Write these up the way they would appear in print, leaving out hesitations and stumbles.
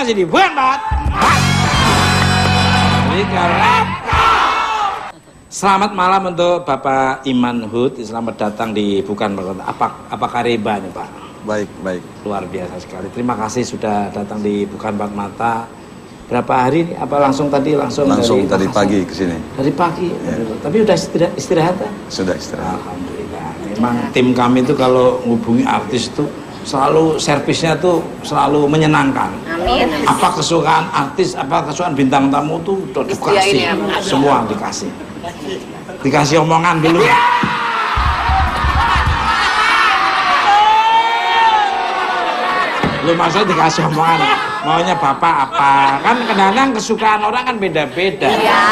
masih di Bukan Banget. Selamat malam untuk Bapak Iman Hud. Selamat datang di Bukan Banget. Apa kabarnya Pak? Baik, baik. Luar biasa sekali. Terima kasih sudah datang di Bukan Banget Mata. Berapa hari ini? Apa langsung tadi? Langsung tadi pagi ke sini. Dari pagi? Ya. Tapi udah istirahat? Sudah istirahat. Alhamdulillah. Memang tim kami itu kalau menghubungi artis itu selalu servisnya tuh selalu menyenangkan. Amin. Apa kesukaan artis, apa kesukaan bintang tamu tuh udah dikasih. Semua dikasih. Dikasih omongan dulu. Lu maksud dikasih omongan, maunya bapak apa? Kan kadang-kadang kesukaan orang kan beda-beda. Iya.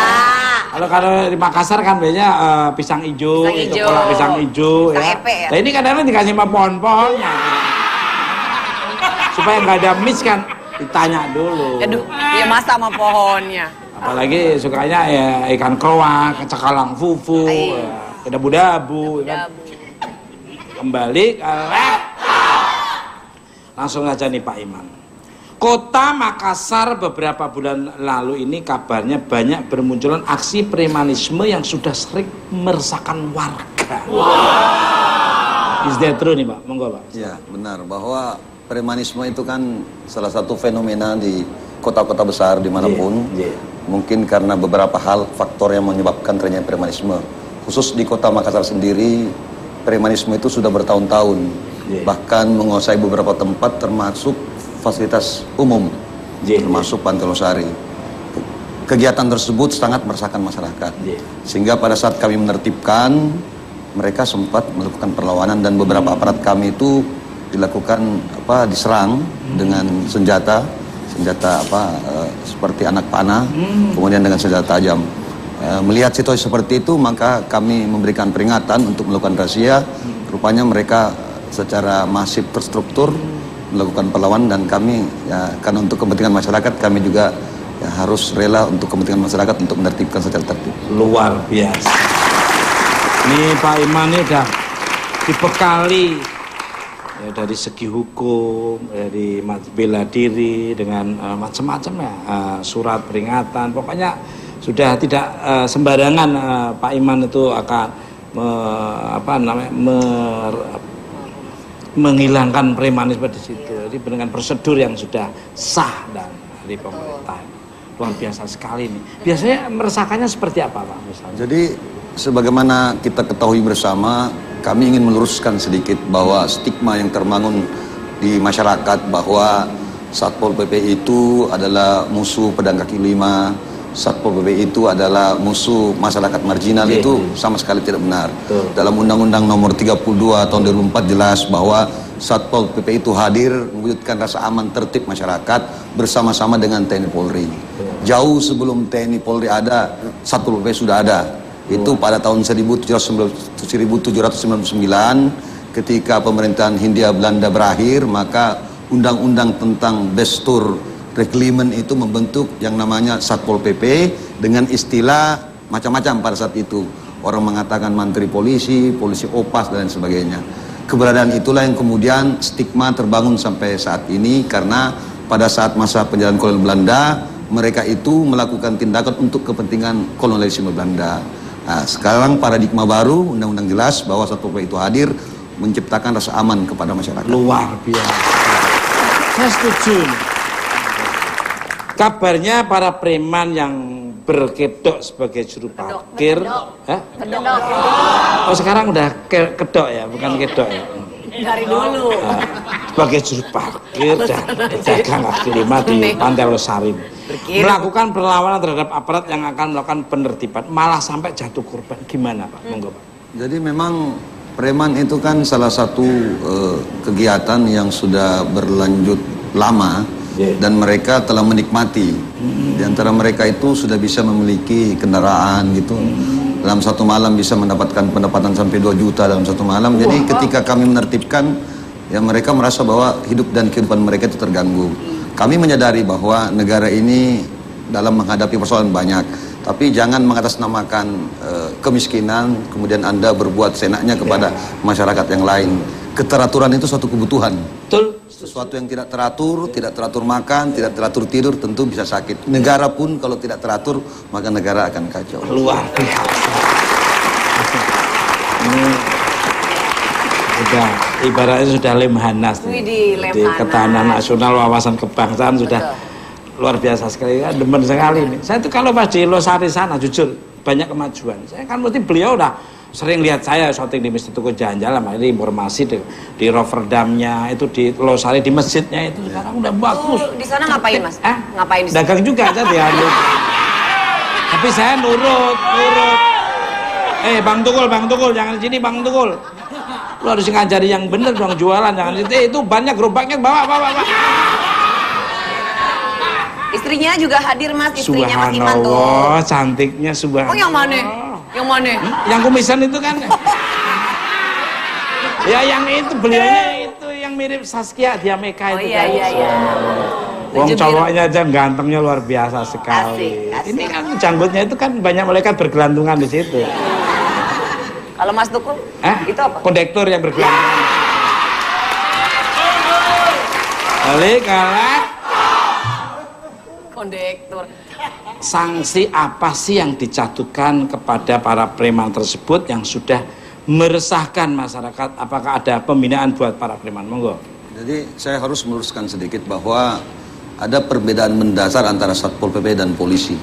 Kalau di Makassar kan biasanya pisang hijau, itu kolak pisang hijau ya. Ya. Nah ini kadang-kadang dikasih sama pohon-pohonnya. Supaya nggak ada miss kan, ditanya dulu. Aduh, dia masa sama pohonnya. Apalagi sukanya ya ikan kroak, cakalang fufu, ya, dabu-dabu. Kan. Kembali ke langsung aja nih Pak Iman. Kota Makassar beberapa bulan lalu ini kabarnya banyak bermunculan aksi premanisme yang sudah sering meresahkan warga. Wow. Is that true nih Pak? Monggo Pak. Ya, benar bahwa premanisme itu kan salah satu fenomena di kota-kota besar dimanapun. Mungkin karena beberapa hal faktor yang menyebabkan terjadinya premanisme. Khusus di kota Makassar sendiri, premanisme itu sudah bertahun-tahun. Bahkan menguasai beberapa tempat termasuk fasilitas umum, termasuk Pantai Losari. Kegiatan tersebut sangat meresahkan masyarakat. Sehingga pada saat kami menertibkan, mereka sempat melakukan perlawanan dan beberapa aparat kami itu dilakukan diserang dengan senjata seperti anak panah, kemudian dengan senjata tajam. Melihat situasi seperti itu, maka kami memberikan peringatan untuk melakukan razia. Rupanya mereka secara masif terstruktur melakukan perlawanan dan kami ya karena untuk kepentingan masyarakat kami juga ya, harus rela untuk kepentingan masyarakat untuk menertibkan secara tertib. Luar biasa. Ini Pak Iman ini udah dibekali ya, dari segi hukum, dari bela diri dengan macam-macam ya, surat peringatan. Pokoknya sudah tidak sembarangan Pak Iman itu akan menghilangkan premanisme di situ. Jadi dengan prosedur yang sudah sah dari pemerintah. Luar biasa sekali ini. Biasanya meresahkannya seperti apa Pak misalnya? Jadi sebagaimana kita ketahui bersama, kami ingin meluruskan sedikit bahwa stigma yang terbangun di masyarakat bahwa Satpol PP itu adalah musuh pedagang kaki lima, Satpol PP itu adalah musuh masyarakat marginal, itu sama sekali tidak benar. Dalam Undang-Undang Nomor 32 Tahun 2004 jelas bahwa Satpol PP itu hadir mewujudkan rasa aman tertib masyarakat bersama-sama dengan TNI Polri. Jauh sebelum TNI Polri ada, Satpol PP sudah ada. Itu pada tahun 1799 ketika pemerintahan Hindia Belanda berakhir, maka undang-undang tentang Destur Reglement itu membentuk yang namanya Satpol PP dengan istilah macam-macam pada saat itu. Orang mengatakan mantri polisi, polisi opas dan sebagainya. Keberadaan itulah yang kemudian stigma terbangun sampai saat ini karena pada saat masa penjajahan kolonial Belanda mereka itu melakukan tindakan untuk kepentingan kolonialisme Belanda. Nah, sekarang paradigma baru, undang-undang jelas bahwa Satpol PP itu hadir menciptakan rasa aman kepada masyarakat. Luar biasa. Saya setuju. Kabarnya para preman yang berkedok sebagai juru parkir, oh sekarang udah kedok ya, bukan kedok ya. Dari dulu. Sebagai juru parkir dan pedagang kaki lima di Pantai Losari melakukan perlawanan terhadap aparat yang akan melakukan penertiban, malah sampai jatuh korban. Gimana Pak? Monggo Pak. Jadi memang preman itu kan salah satu kegiatan yang sudah berlanjut lama. Dan mereka telah menikmati. Di antara mereka itu sudah bisa memiliki kendaraan gitu. Dalam satu malam bisa mendapatkan pendapatan sampai 2 juta dalam satu malam. Jadi ketika kami menertibkan, ya mereka merasa bahwa hidup dan kehidupan mereka itu terganggu. Kami menyadari bahwa negara ini dalam menghadapi persoalan banyak. Tapi jangan mengatasnamakan kemiskinan, kemudian Anda berbuat seenaknya kepada masyarakat yang lain. keteraturan itu suatu kebutuhan. Betul. Sesuatu yang tidak teratur makan, tidak teratur tidur tentu bisa sakit. Negara pun kalau tidak teratur maka negara akan kacau. Luar biasa. Ini sudah ibaratnya sudah lemhanas. Widih, Jadi lemhanas. ketahanan nasional, wawasan kebangsaan sudah luar biasa sekali. Demen sekali ini. Saya itu kalau pas di Losari sana jujur banyak kemajuan. Saya kan mesti beliau udah sering lihat saya syuting di Masjid Tugu Jalan-Jalan, ini informasi di Rotterdamnya, itu di Losari, di masjidnya itu sekarang udah bagus. Di sana ngapain, Mas? Ngapain di sana? Dagang juga aja dianut. Tapi saya nurut. Bang Tukul, jangan di sini Bang Tukul. Lu harus ngajari yang bener dong jualan, jangan di sini. Itu banyak gerobaknya bawa. Istrinya juga hadir, Mas, istrinya Mas Iman tuh. Subhanallah, cantiknya subhanallah. Oh, yang mana? Yang mana? Yang kumisan itu kan. Ya yang itu beliaunya itu yang mirip Saskia Diameka itu. Oh iya. Wong cowoknya aja gantengnya luar biasa sekali. Asik. Ini kan janggutnya itu kan banyak malaikat bergelantungan di situ. Kalau Mas Tukul, itu apa? Kondektur yang bergelantungan. Balik kalah. Kondektur. Sanksi apa sih yang dijatuhkan kepada para preman tersebut yang sudah meresahkan masyarakat? Apakah ada pembinaan buat para preman? Monggo. Jadi saya harus meluruskan sedikit bahwa ada perbedaan mendasar antara Satpol PP dan polisi.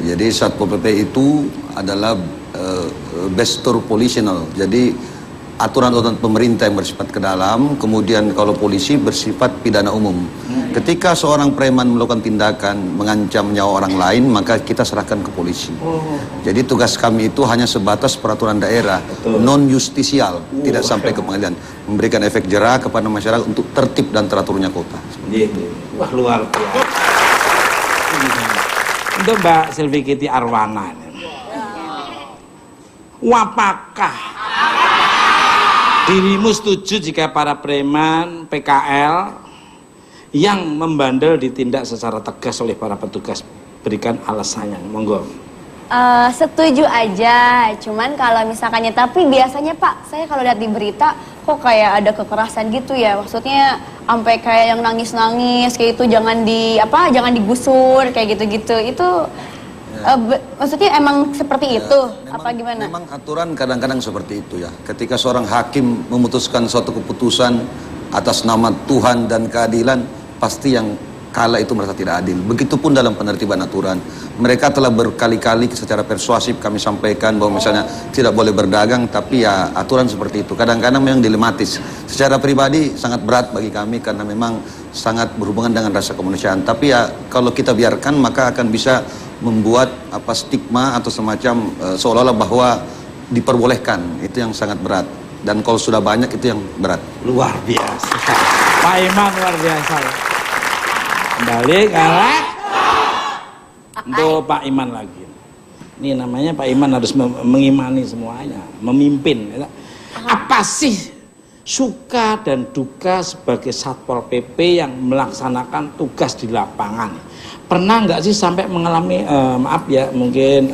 Jadi Satpol PP itu adalah bestor polisional. Jadi aturan-aturan pemerintah yang bersifat ke dalam, kemudian kalau polisi bersifat pidana umum. Ketika seorang preman melakukan tindakan mengancam nyawa orang lain, maka kita serahkan ke polisi. Jadi tugas kami itu hanya sebatas peraturan daerah, non justisial, tidak sampai ke pengadilan, memberikan efek jera kepada masyarakat untuk tertib dan teraturnya kota. Wah, luar biasa. Untuk Mbak Silvi Kiti Arwana, apakah dirimu setuju jika para preman PKL yang membandel ditindak secara tegas oleh para petugas? Berikan alasannya, monggo. Setuju aja, cuman kalau misalkannya, tapi biasanya Pak, saya kalau lihat di berita kok kayak ada kekerasan gitu ya, maksudnya sampai kayak yang nangis-nangis kayak itu, jangan digusur kayak gitu-gitu, itu maksudnya emang seperti itu, apa gimana? Memang aturan kadang-kadang seperti itu ya. Ketika seorang hakim memutuskan suatu keputusan atas nama Tuhan dan keadilan, pasti yang kalah itu merasa tidak adil. Begitupun dalam penertiban aturan. Mereka telah berkali-kali secara persuasif kami sampaikan bahwa misalnya tidak boleh berdagang, tapi ya aturan seperti itu. Kadang-kadang memang dilematis. Secara pribadi sangat berat bagi kami karena memang sangat berhubungan dengan rasa kemanusiaan. Tapi ya kalau kita biarkan maka akan bisa membuat stigma atau semacam seolah-olah bahwa diperbolehkan. Itu yang sangat berat. Dan kalau sudah banyak itu yang berat. Luar biasa. Pak Iman luar biasa. Kembali kalah. Untuk Pak Iman lagi. Ini namanya Pak Iman harus mengimani semuanya, memimpin. Apa sih suka dan duka sebagai Satpol PP yang melaksanakan tugas di lapangan? Pernah nggak sih sampai mengalami, maaf ya, mungkin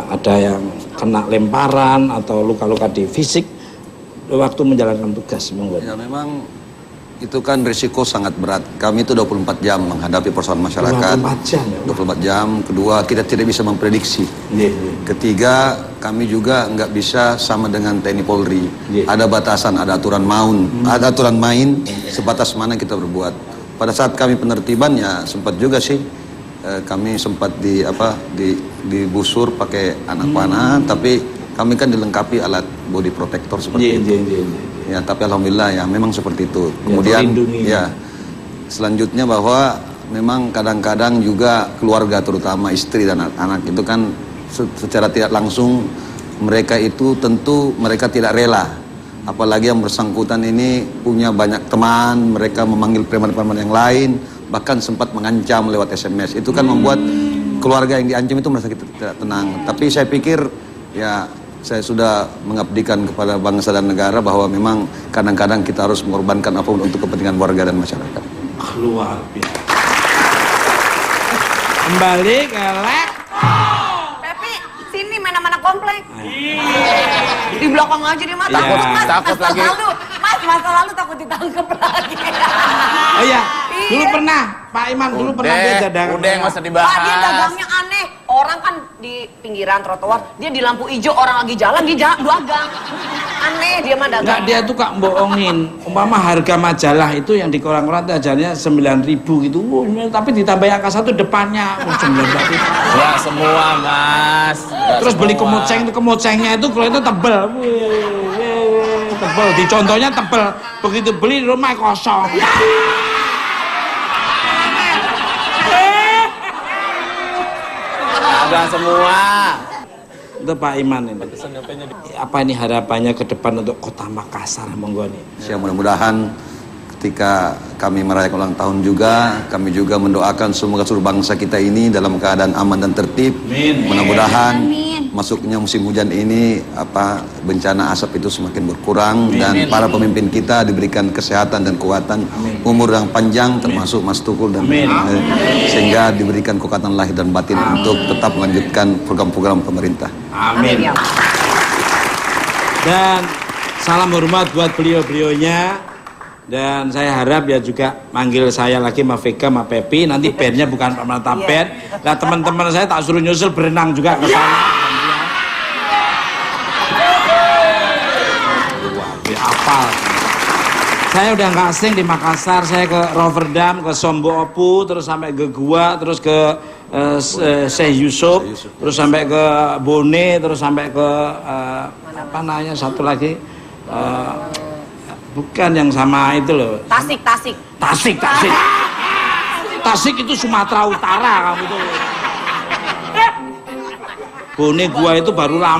ada yang kena lemparan atau luka-luka di fisik waktu menjalankan tugas? Monggo. Ya memang itu kan risiko sangat berat. Kami itu 24 jam menghadapi persoalan masyarakat. 24 jam ya? 24 jam. Kedua, kita tidak bisa memprediksi. Ketiga, kami juga nggak bisa sama dengan TNI Polri. Ada batasan, ada aturan ada aturan main, sebatas mana kita berbuat. Pada saat kami penertiban ya sempat juga sih kami sempat dibusur pakai anak panah, tapi kami kan dilengkapi alat body protector seperti itu. Ya, tapi alhamdulillah ya memang seperti itu. Kemudian ya selanjutnya bahwa memang kadang-kadang juga keluarga terutama istri dan anak-anak itu kan secara tidak langsung mereka itu tentu mereka tidak rela. Apalagi yang bersangkutan ini punya banyak teman, mereka memanggil preman-preman yang lain, bahkan sempat mengancam lewat SMS. Itu kan membuat keluarga yang diancam itu merasa tidak tenang. Tapi saya pikir ya saya sudah mengabdikan kepada bangsa dan negara bahwa memang kadang-kadang kita harus mengorbankan apapun untuk kepentingan warga dan masyarakat. Luar biasa. Kembali ke Pepi, sini mana-mana komplek. Di belakang aja dia, Mas. Takut Mas lagi. Mas masa lalu takut ditangkap lagi. Oh iya, dulu pernah Pak Iman dulu pernah dia dagang. Udah nggak usah dibahas. Pak, dia dagangnya aneh. Orang kan di pinggiran trotoar, dia di lampu hijau, orang lagi jalan dia dagang. Aneh dia mah dagang. Enggak, dia tuh kak bohongin. Umpama harga majalah itu yang di koran-koran itu ajarnya 9.000 gitu. Tapi ditambah angka 1 depannya 9.000. Ya semua mas. Nggak Terus beli semua. kemoceng itu kemocengnya itu kalau itu tebel. Tebel, dicontohnya tebel. Begitu beli di rumah kosong. Nggak semua. Itu Pak Iman ini. Apa ini harapannya ke depan untuk Kota Makassar, monggo nih? Ya, mudah-mudahan ketika kami merayakan ulang tahun juga, kami juga mendoakan semoga seluruh bangsa kita ini dalam keadaan aman dan tertib. Amin. Mudah-mudahan Amin. masuknya musim hujan ini bencana asap itu semakin berkurang dan para pemimpin kita diberikan kesehatan dan kekuatan, umur yang panjang termasuk Mas Tukul dan sehingga diberikan kekuatan lahir dan batin untuk tetap melanjutkan program-program pemerintah. Amin. Ya. Dan salam hormat buat beliau-beliaunya. Dan saya harap ya juga manggil saya lagi sama Vega, sama Pepi. Nanti bandnya bukan Pramata Band. Nah teman-teman saya tak suruh nyusul berenang juga ke sana. Wah, apal. Saya udah nggak asing di Makassar. Saya ke Rotterdam, ke Sombo Opu, terus sampai ke Gua, terus ke Syekh Yusuf, terus sampai ke Bone, terus sampai ke apa namanya satu lagi. Bukan yang sama itu loh. Tasik. Tasik itu Sumatera Utara kamu tuh. Bone Gua itu baru lama.